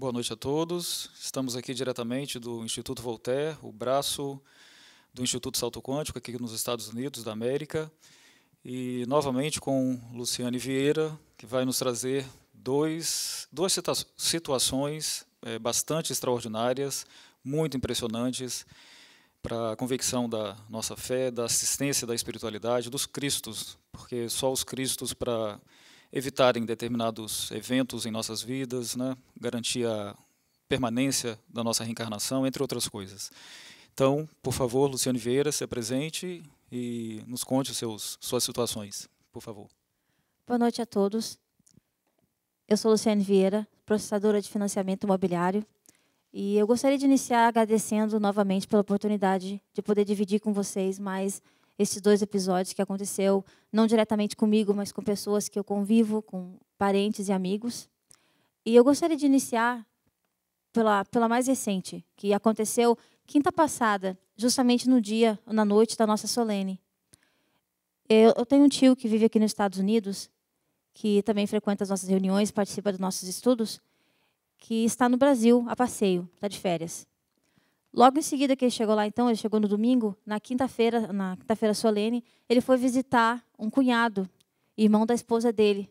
boa noite a todos. Estamos aqui diretamente do Instituto Voltaire, o braço do Instituto Salto Quântico, aqui nos Estados Unidos da América. E, novamente, com Luciane Vieira, que vai nos trazer duas situações bastante extraordinárias, muito impressionantes, para a convicção da nossa fé, da assistência da espiritualidade, dos Cristos, porque só os Cristos para evitarem determinados eventos em nossas vidas, né, garantir a permanência da nossa reencarnação, entre outras coisas. Então, por favor, Luciane Vieira, se apresente e nos conte suas situações, por favor. Boa noite a todos. Eu sou Luciane Vieira, processadora de financiamento imobiliário, e eu gostaria de iniciar agradecendo novamente pela oportunidade de poder dividir com vocês mais esses 2 episódios que aconteceu, não diretamente comigo, mas com pessoas que eu convivo, com parentes e amigos. E eu gostaria de iniciar pela mais recente, que aconteceu quinta passada, justamente no dia, na noite da nossa solene. Eu tenho um tio que vive aqui nos Estados Unidos, que também frequenta as nossas reuniões, participa dos nossos estudos, que está no Brasil a passeio, está de férias. Logo em seguida que ele chegou lá, então, ele chegou no domingo, na quinta-feira solene, ele foi visitar um cunhado, irmão da esposa dele.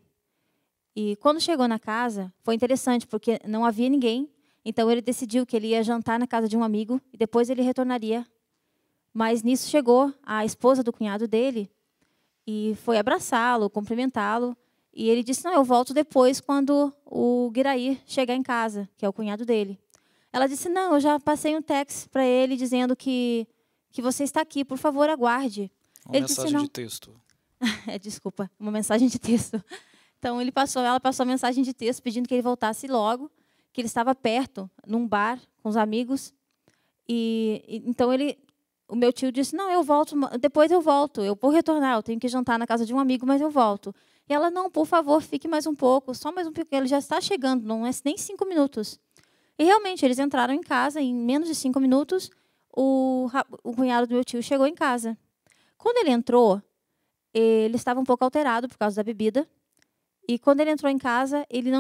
E quando chegou na casa, foi interessante, porque não havia ninguém, então ele decidiu que ele ia jantar na casa de um amigo e depois ele retornaria. Mas nisso chegou a esposa do cunhado dele e foi abraçá-lo, cumprimentá-lo, e ele disse, não, eu volto depois quando o Guiraí chegar em casa, que é o cunhado dele. Ela disse, não, eu já passei um text para ele dizendo que você está aqui, por favor, aguarde. Uma mensagem de texto. Desculpa, uma mensagem de texto. Então, ela passou a mensagem de texto pedindo que ele voltasse logo, que ele estava perto, num bar, com os amigos. Então, o meu tio disse, não, eu volto, depois eu volto, eu vou retornar, eu tenho que jantar na casa de um amigo, mas eu volto. E ela, não, por favor, fique mais um pouco, só mais um pouco, ele já está chegando, não é nem 5 minutos. E, realmente, eles entraram em casa, em menos de 5 minutos, o cunhado do meu tio chegou em casa. Quando ele entrou, ele estava um pouco alterado por causa da bebida. E, quando ele entrou em casa, ele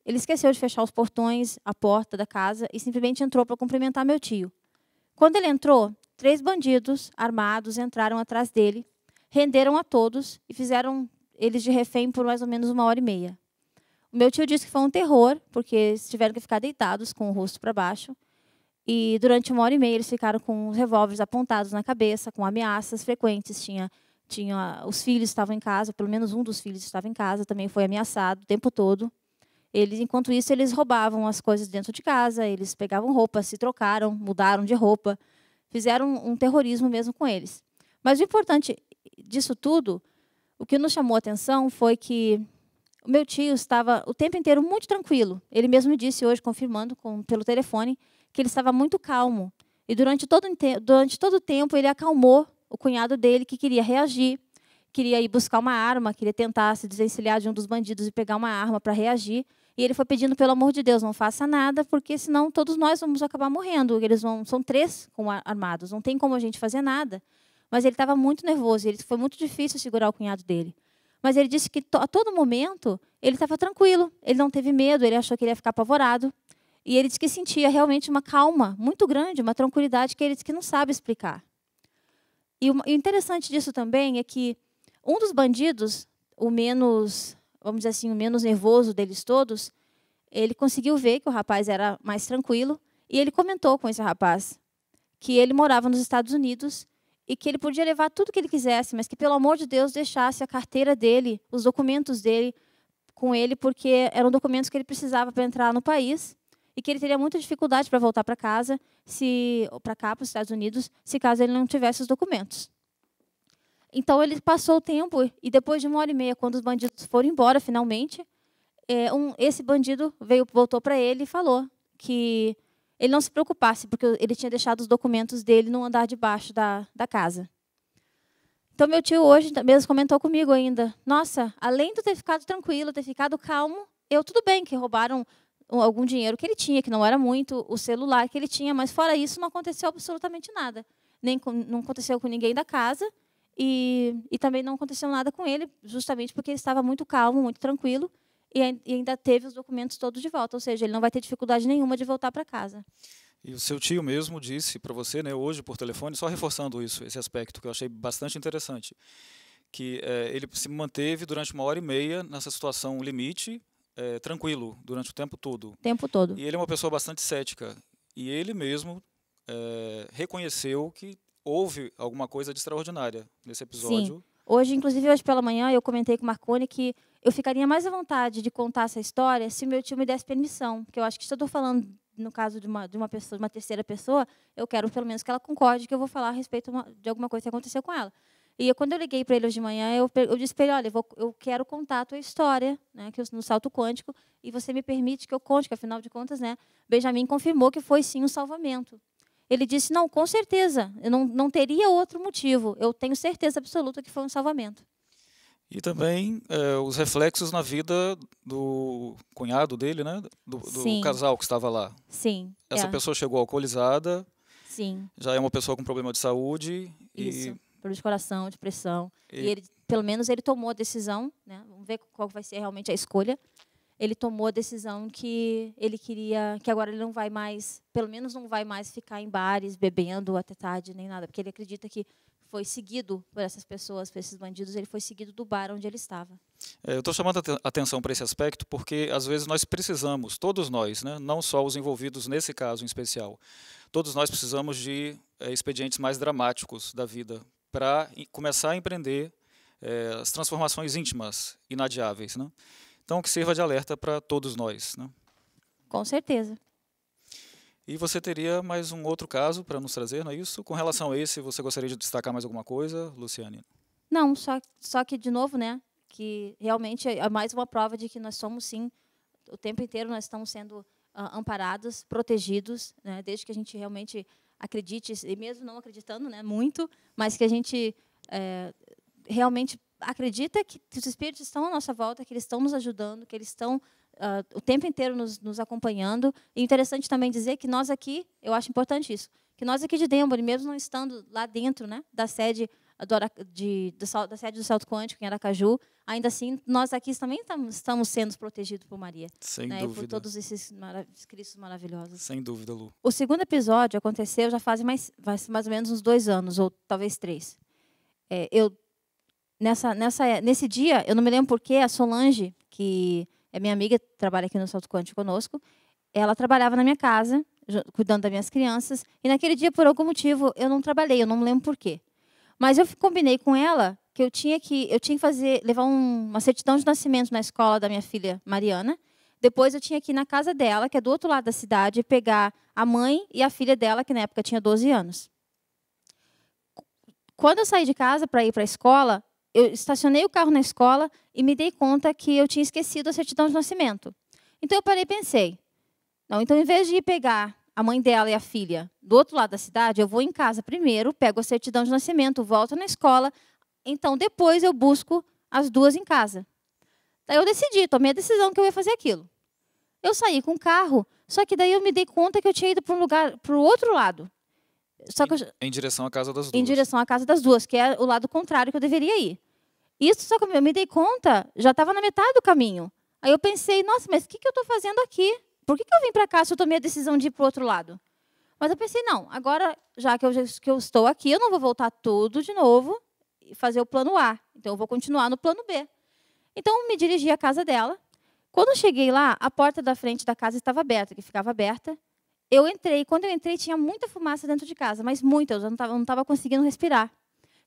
esqueceu de fechar os portões, a porta da casa, e simplesmente entrou para cumprimentar meu tio. Quando ele entrou, 3 bandidos armados entraram atrás dele, renderam a todos e fizeram eles de refém por mais ou menos 1h30. O meu tio disse que foi um terror, porque eles tiveram que ficar deitados com o rosto para baixo. E durante 1h30 eles ficaram com os revólveres apontados na cabeça, com ameaças frequentes. Os filhos estavam em casa, pelo menos um dos filhos estava em casa, também foi ameaçado o tempo todo. Enquanto isso, eles roubavam as coisas dentro de casa, eles pegavam roupa, se trocaram, mudaram de roupa, fizeram um terrorismo mesmo com eles. Mas o importante disso tudo, o que nos chamou a atenção foi que o meu tio estava o tempo inteiro muito tranquilo. Ele mesmo disse hoje, confirmando pelo telefone, que ele estava muito calmo. E durante todo o tempo, ele acalmou o cunhado dele, que queria reagir, queria ir buscar uma arma, queria tentar se desvencilhar de um dos bandidos e pegar uma arma para reagir. E ele foi pedindo, pelo amor de Deus, não faça nada, porque senão todos nós vamos acabar morrendo. São 3 armados, não tem como a gente fazer nada. Mas ele estava muito nervoso, foi muito difícil segurar o cunhado dele. Mas ele disse que a todo momento ele estava tranquilo, ele não teve medo, ele achou que ele ia ficar apavorado. E ele disse que sentia realmente uma calma muito grande, uma tranquilidade que ele disse que não sabe explicar. E o interessante disso também é que um dos bandidos, o menos, vamos dizer assim, o menos nervoso deles todos, ele conseguiu ver que o rapaz era mais tranquilo e ele comentou com esse rapaz que ele morava nos Estados Unidos e que ele podia levar tudo que ele quisesse, mas que, pelo amor de Deus, deixasse a carteira dele, os documentos dele com ele, porque eram documentos que ele precisava para entrar no país e que ele teria muita dificuldade para voltar para casa, para cá, para os Estados Unidos, se caso ele não tivesse os documentos. Então, ele passou o tempo e, depois de 1h30, quando os bandidos foram embora, finalmente, esse bandido voltou para ele e falou que ele não se preocupasse, porque ele tinha deixado os documentos dele no andar de baixo da casa. Então, meu tio hoje mesmo comentou comigo ainda, nossa, além de eu ter ficado tranquilo, ter ficado calmo, tudo bem que roubaram algum dinheiro que ele tinha, que não era muito, o celular que ele tinha, mas fora isso não aconteceu absolutamente nada. Não aconteceu com ninguém da casa e também não aconteceu nada com ele, justamente porque ele estava muito calmo, muito tranquilo, e ainda teve os documentos todos de volta, ou seja, ele não vai ter dificuldade nenhuma de voltar para casa. E o seu tio mesmo disse para você, né, hoje por telefone, só reforçando isso, esse aspecto que eu achei bastante interessante, que ele se manteve durante 1h30 nessa situação limite, tranquilo, durante o tempo todo. O tempo todo. E ele é uma pessoa bastante cética. E ele mesmo reconheceu que houve alguma coisa de extraordinária nesse episódio. Sim. Hoje, inclusive, hoje pela manhã, eu comentei com o Marconi que eu ficaria mais à vontade de contar essa história se meu tio me desse permissão. Porque eu acho que se eu estou falando, no caso de uma pessoa, de uma terceira pessoa, eu quero pelo menos que ela concorde que eu vou falar a respeito de alguma coisa que aconteceu com ela. E quando eu liguei para ele hoje de manhã, eu disse para ele, olha, eu quero contar a tua história, né, no salto quântico, e você me permite que eu conte, que afinal de contas, né, Benjamin confirmou que foi sim um salvamento. Ele disse, não, com certeza, eu não teria outro motivo, eu tenho certeza absoluta que foi um salvamento. E também os reflexos na vida do cunhado dele, né, do casal que estava lá. Sim. Essa pessoa chegou alcoolizada, sim. Já é uma pessoa com problema de saúde. Isso. Problema de coração, de pressão. E ele, pelo menos ele tomou a decisão, né? Vamos ver qual vai ser realmente a escolha. Ele tomou a decisão que ele queria, que agora ele não vai mais, pelo menos não vai mais ficar em bares, bebendo até tarde, nem nada. Porque ele acredita que foi seguido por essas pessoas, por esses bandidos, ele foi seguido do bar onde ele estava. Eu estou chamando a atenção para esse aspecto porque, às vezes, nós precisamos, todos nós, né? Não só os envolvidos nesse caso em especial, todos nós precisamos de expedientes mais dramáticos da vida, para começar a empreender as transformações íntimas, inadiáveis, né? Então, que sirva de alerta para todos nós, né? Com certeza. E você teria mais um outro caso para nos trazer, não é isso? Com relação a esse, você gostaria de destacar mais alguma coisa, Luciane? Não, só que, de novo, né, que realmente é mais uma prova de que nós somos, sim, o tempo inteiro nós estamos sendo amparados, protegidos, né, desde que a gente realmente acredite, e mesmo não acreditando, né, muito, mas que a gente realmente acredita que os espíritos estão à nossa volta, que eles estão nos ajudando, que eles estão o tempo inteiro nos acompanhando. E interessante também dizer que nós aqui, eu acho importante isso, que nós aqui de Denver, mesmo não estando lá dentro, né, da sede da sede do Salto Quântico em Aracaju, ainda assim, nós aqui também estamos sendo protegidos por Maria. Sem né, dúvida. E por todos esses Cristos maravilhosos. Sem dúvida, Lu. O segundo episódio aconteceu já faz mais ou menos uns 2 anos, ou talvez 3. Nesse dia, eu não me lembro porquê, a Solange, que é minha amiga, trabalha aqui no Salto Quântico conosco, ela trabalhava na minha casa, cuidando das minhas crianças, e naquele dia, por algum motivo, eu não trabalhei, eu não me lembro porquê. Mas eu combinei com ela que eu tinha que levar uma certidão de nascimento na escola da minha filha Mariana. Depois eu tinha que ir na casa dela, que é do outro lado da cidade, pegar a mãe e a filha dela, que na época tinha 12 anos. Quando eu saí de casa para ir para a escola, eu estacionei o carro na escola e me dei conta que eu tinha esquecido a certidão de nascimento. Então eu parei e pensei, não, então em vez de ir pegar a mãe dela e a filha do outro lado da cidade, eu vou em casa primeiro, pego a certidão de nascimento, volto na escola, então depois eu busco as duas em casa. Daí eu decidi, tomei a decisão que eu ia fazer aquilo. Eu saí com o carro, só que daí eu me dei conta que eu tinha ido para o outro lado. Em direção à casa das duas. Em direção à casa das duas, que é o lado contrário que eu deveria ir. Isso, só que eu me dei conta, já estava na metade do caminho. Aí eu pensei, nossa, mas o que eu estou fazendo aqui? Por que eu vim para cá se eu tomei a decisão de ir para o outro lado? Mas eu pensei, não, agora, já que eu estou aqui, eu não vou voltar tudo de novo e fazer o plano A. Então, eu vou continuar no plano B. Então, eu me dirigi à casa dela. Quando eu cheguei lá, a porta da frente da casa estava aberta, que ficava aberta. Eu entrei. Quando eu entrei, tinha muita fumaça dentro de casa, mas muita. Eu já não estava conseguindo respirar.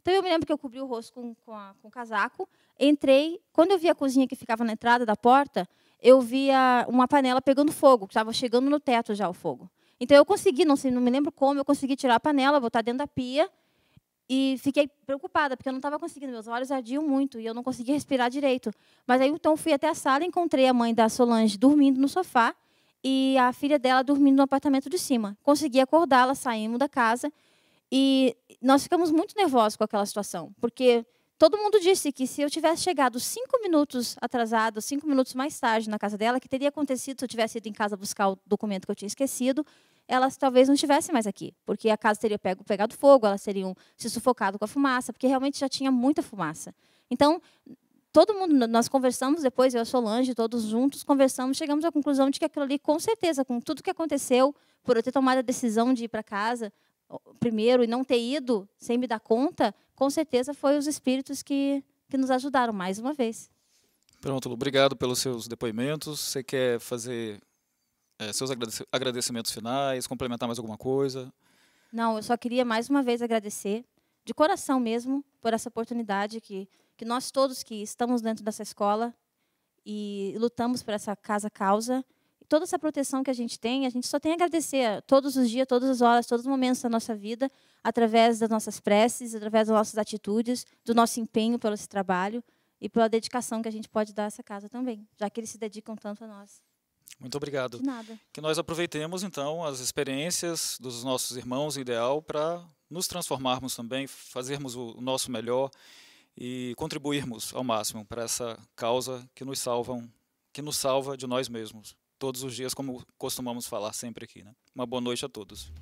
Então, eu me lembro que eu cobri o rosto com casaco. Entrei. Quando eu vi a cozinha que ficava na entrada da porta, eu via uma panela pegando fogo, que estava chegando no teto já o fogo. Então, eu consegui, não me lembro como, eu consegui tirar a panela, botar dentro da pia. E fiquei preocupada, porque eu não estava conseguindo, meus olhos ardiam muito e eu não conseguia respirar direito. Mas aí, então, fui até a sala e encontrei a mãe da Solange dormindo no sofá e a filha dela dormindo no apartamento de cima. Consegui acordá-la, saímos da casa e nós ficamos muito nervosos com aquela situação, porque todo mundo disse que se eu tivesse chegado 5 minutos atrasado, 5 minutos mais tarde na casa dela, que teria acontecido se eu tivesse ido em casa buscar o documento que eu tinha esquecido, elas talvez não estivessem mais aqui, porque a casa teria pegado fogo, elas teriam se sufocado com a fumaça, porque realmente já tinha muita fumaça. Então, todo mundo, nós conversamos depois, eu e a Solange, todos juntos, conversamos, chegamos à conclusão de que aquilo ali, com certeza, com tudo que aconteceu, por eu ter tomado a decisão de ir para casa primeiro e não ter ido sem me dar conta, com certeza foi os espíritos que nos ajudaram mais uma vez. Pronto, Lu, obrigado pelos seus depoimentos. Você quer fazer seus agradecimentos finais, complementar mais alguma coisa? Não, eu só queria mais uma vez agradecer, de coração mesmo, por essa oportunidade que nós todos que estamos dentro dessa escola e lutamos por essa casa-causa, toda essa proteção que a gente só tem a agradecer todos os dias, todas as horas, todos os momentos da nossa vida, através das nossas preces, através das nossas atitudes, do nosso empenho pelo esse trabalho e pela dedicação que a gente pode dar a essa casa também, já que eles se dedicam tanto a nós. Muito obrigado. De nada. Que nós aproveitemos, então, as experiências dos nossos irmãos ideal para nos transformarmos também, fazermos o nosso melhor e contribuirmos ao máximo para essa causa que nos salva de nós mesmos, todos os dias, como costumamos falar sempre aqui, né? Uma boa noite a todos.